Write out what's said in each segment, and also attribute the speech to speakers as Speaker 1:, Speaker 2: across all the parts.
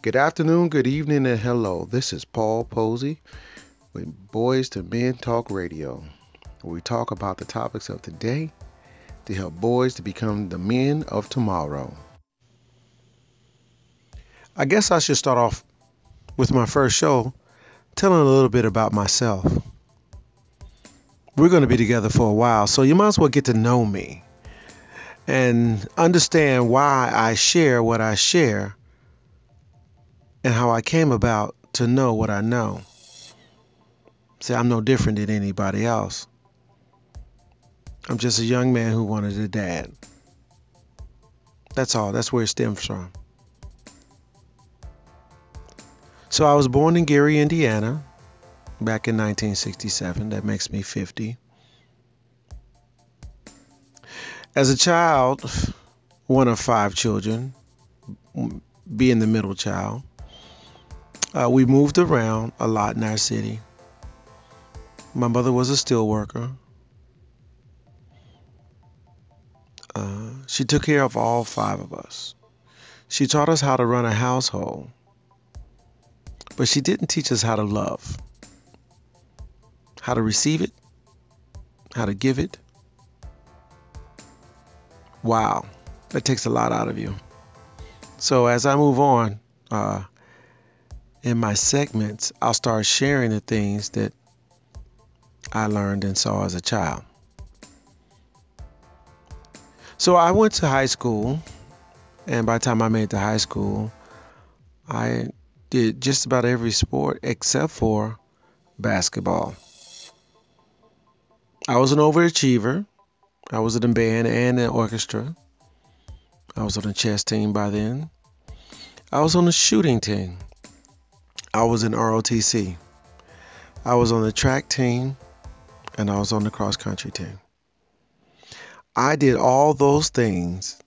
Speaker 1: Good afternoon, good evening, and hello. This is Paul Posey with Boys to Men Talk Radio, where we talk about the topics of the day to help boys to become the men of tomorrow. I guess I should start off with my first show telling a little bit about myself. We're going to be together for a while, so you might as well get to know me and understand why I share what I share and how I came about to know what I know. See, I'm no different than anybody else. I'm just a young man who wanted a dad. That's all. That's where it stems from. So I was born in Gary, Indiana, back in 1967. That makes me 50. As a child, one of five children, being the middle child, we moved around a lot in our city. My mother was a steel worker. She took care of all five of us. She taught us how to run a household, but she didn't teach us how to love, how to receive it, how to give it. Wow, that takes a lot out of you. So as I move on in my segments, I'll start sharing the things that I learned and saw as a child. So I went to high school, and by the time I made it to high school, I did just about every sport except for basketball. I was an overachiever. I was in a band and an orchestra. I was on the chess team by then. I was on the shooting team. I was in ROTC. I was on the track team, and I was on the cross country team. I did all those things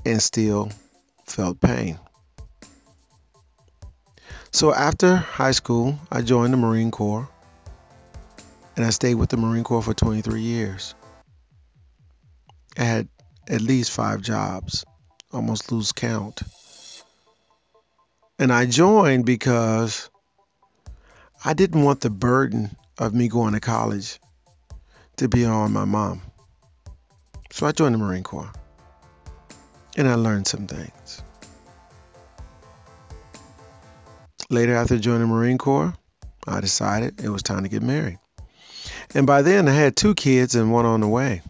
Speaker 1: and still felt pain. So after high school, I joined the Marine Corps, and I stayed with the Marine Corps for 23 years. I had at least 5 jobs, almost lose count. And I joined because I didn't want the burden of me going to college to be on my mom. So I joined the Marine Corps, and I learned some things. Later, after joining the Marine Corps, I decided it was time to get married. And by then, I had 2 kids and one on the way.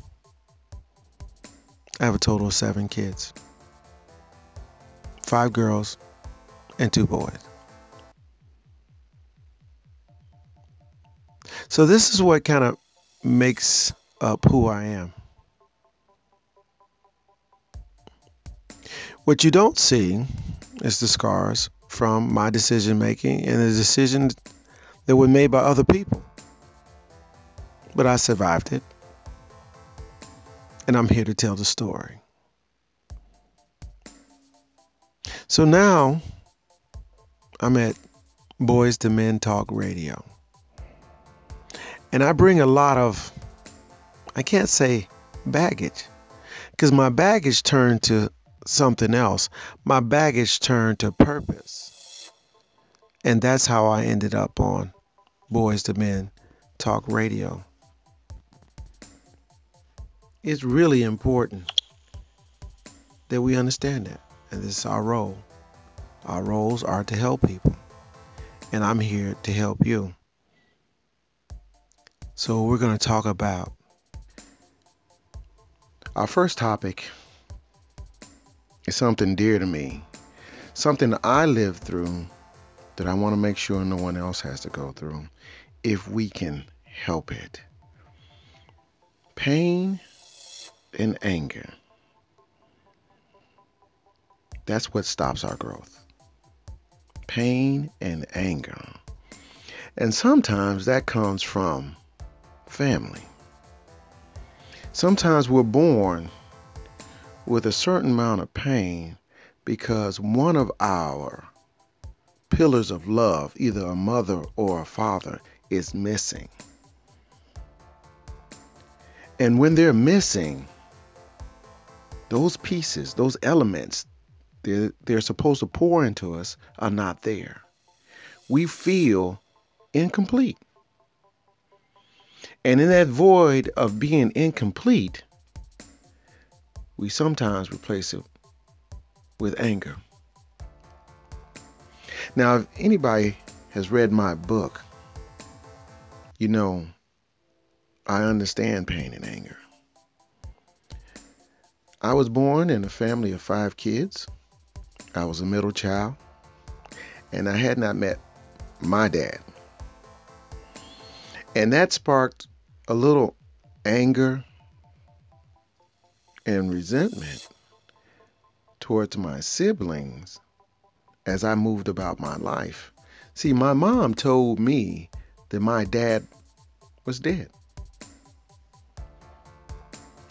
Speaker 1: I have a total of 7 kids, 5 girls and 2 boys. So this is what kind of makes up who I am. What you don't see is the scars from my decision making and the decisions that were made by other people. But I survived it, and I'm here to tell the story. So now I'm at Boys to Men Talk Radio. And I bring a lot of, I can't say baggage, because my baggage turned to something else. My baggage turned to purpose. And that's how I ended up on Boys to Men Talk Radio. It's really important that we understand that. And this is our role. Our roles are to help people. And I'm here to help you. So we're going to talk about our first topic is something dear to me, something I lived through that I want to make sure no one else has to go through if we can help it. Pain and anger. That's what stops our growth. Pain and anger. And sometimes that comes from family. Sometimes we're born with a certain amount of pain because one of our pillars of love, either a mother or a father, is missing. And when they're missing, those pieces, those elements they're supposed to pour into us are not there. We feel incomplete. And in that void of being incomplete, we sometimes replace it with anger. Now, if anybody has read my book, you know I understand pain and anger. I was born in a family of 5 kids. I was a middle child, and I had not met my dad. And that sparked a little anger and resentment towards my siblings as I moved about my life. See, my mom told me that my dad was dead.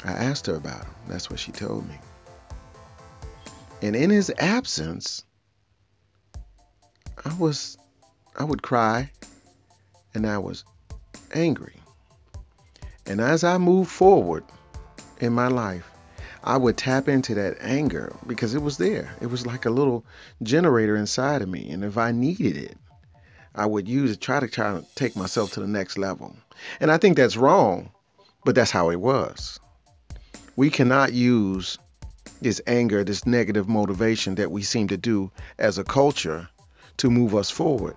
Speaker 1: I asked her about him. That's what she told me. And in his absence, I would cry and I was angry. And as I moved forward in my life, I would tap into that anger because it was there. It was like a little generator inside of me. And if I needed it, I would use it, try to take myself to the next level. And I think that's wrong, but that's how it was. We cannot use this anger, this negative motivation that we seem to do as a culture to move us forward.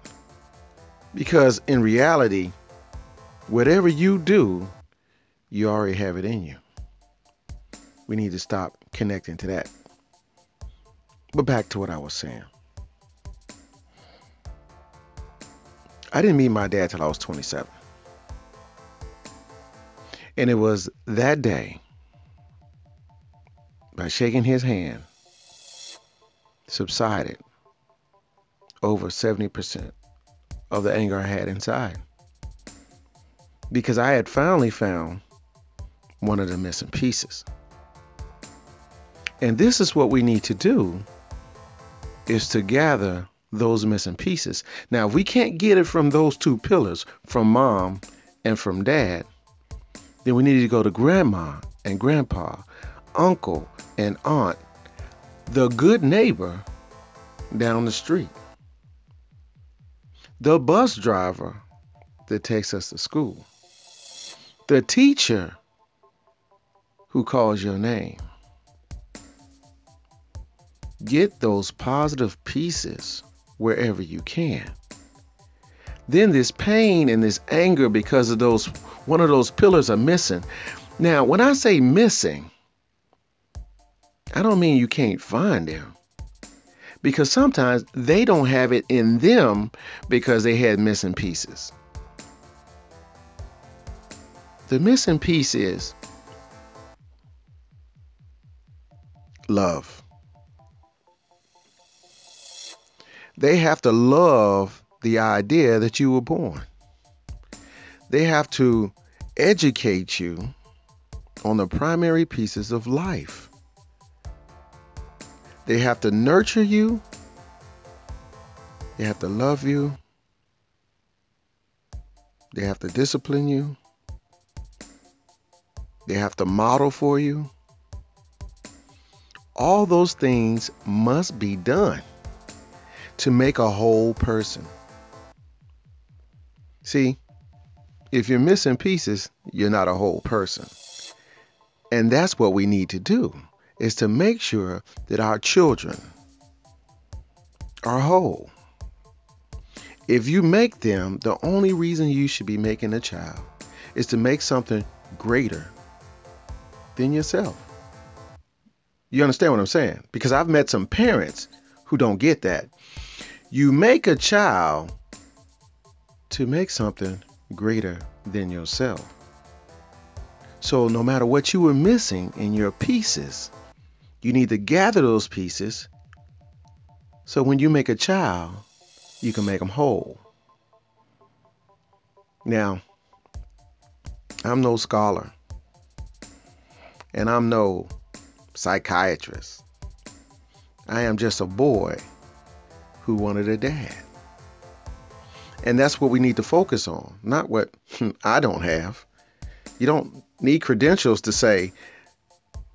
Speaker 1: Because in reality, whatever you do, you already have it in you. We need to stop connecting to that. But back to what I was saying. I didn't meet my dad till I was 27. And it was that day, by shaking his hand, subsided over 70% of the anger I had inside. Because I had finally found one of the missing pieces. And this is what we need to do, is to gather those missing pieces. Now, if we can't get it from those 2 pillars, from mom and from dad, then we need to go to grandma and grandpa, uncle and aunt, the good neighbor down the street, the bus driver that takes us to school, the teacher who calls your name. Get those positive pieces wherever you can. Then this pain and this anger because of one of those pillars are missing. Now, when I say missing, I don't mean you can't find them. Because sometimes they don't have it in them because they had missing pieces. The missing piece is love. They have to love the idea that you were born. They have to educate you on the primary pieces of life. They have to nurture you. They have to love you. They have to discipline you. They have to model for you. All those things must be done to make a whole person. See, if you're missing pieces, you're not a whole person. And that's what we need to do, is to make sure that our children are whole. If you make them, the only reason you should be making a child is to make something greater than yourself. You understand what I'm saying? Because I've met some parents who don't get that. You make a child to make something greater than yourself. So no matter what you were missing in your pieces, you need to gather those pieces so when you make a child, you can make them whole. Now, I'm no scholar and I'm no psychiatrist. I am just a boy who wanted a dad. And that's what we need to focus on, not what I don't have. You don't need credentials to say,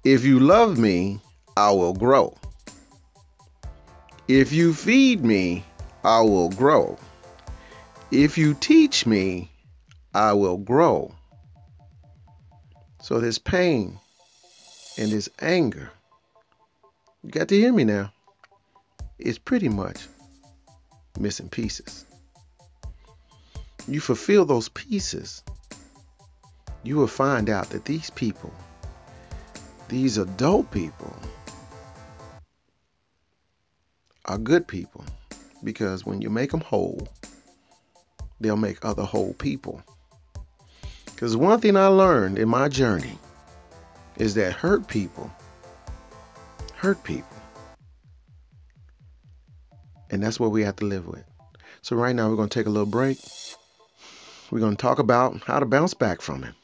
Speaker 1: if you love me, I will grow. If you feed me, I will grow. If you teach me, I will grow. So this pain and this anger, you got to hear me now, is pretty much missing pieces. You fulfill those pieces, you will find out that these people, these adult people, are good people, because when you make them whole, they'll make other whole people. Because one thing I learned in my journey is that hurt people hurt people. And that's what we have to live with. So right now we're going to take a little break. We're going to talk about how to bounce back from it.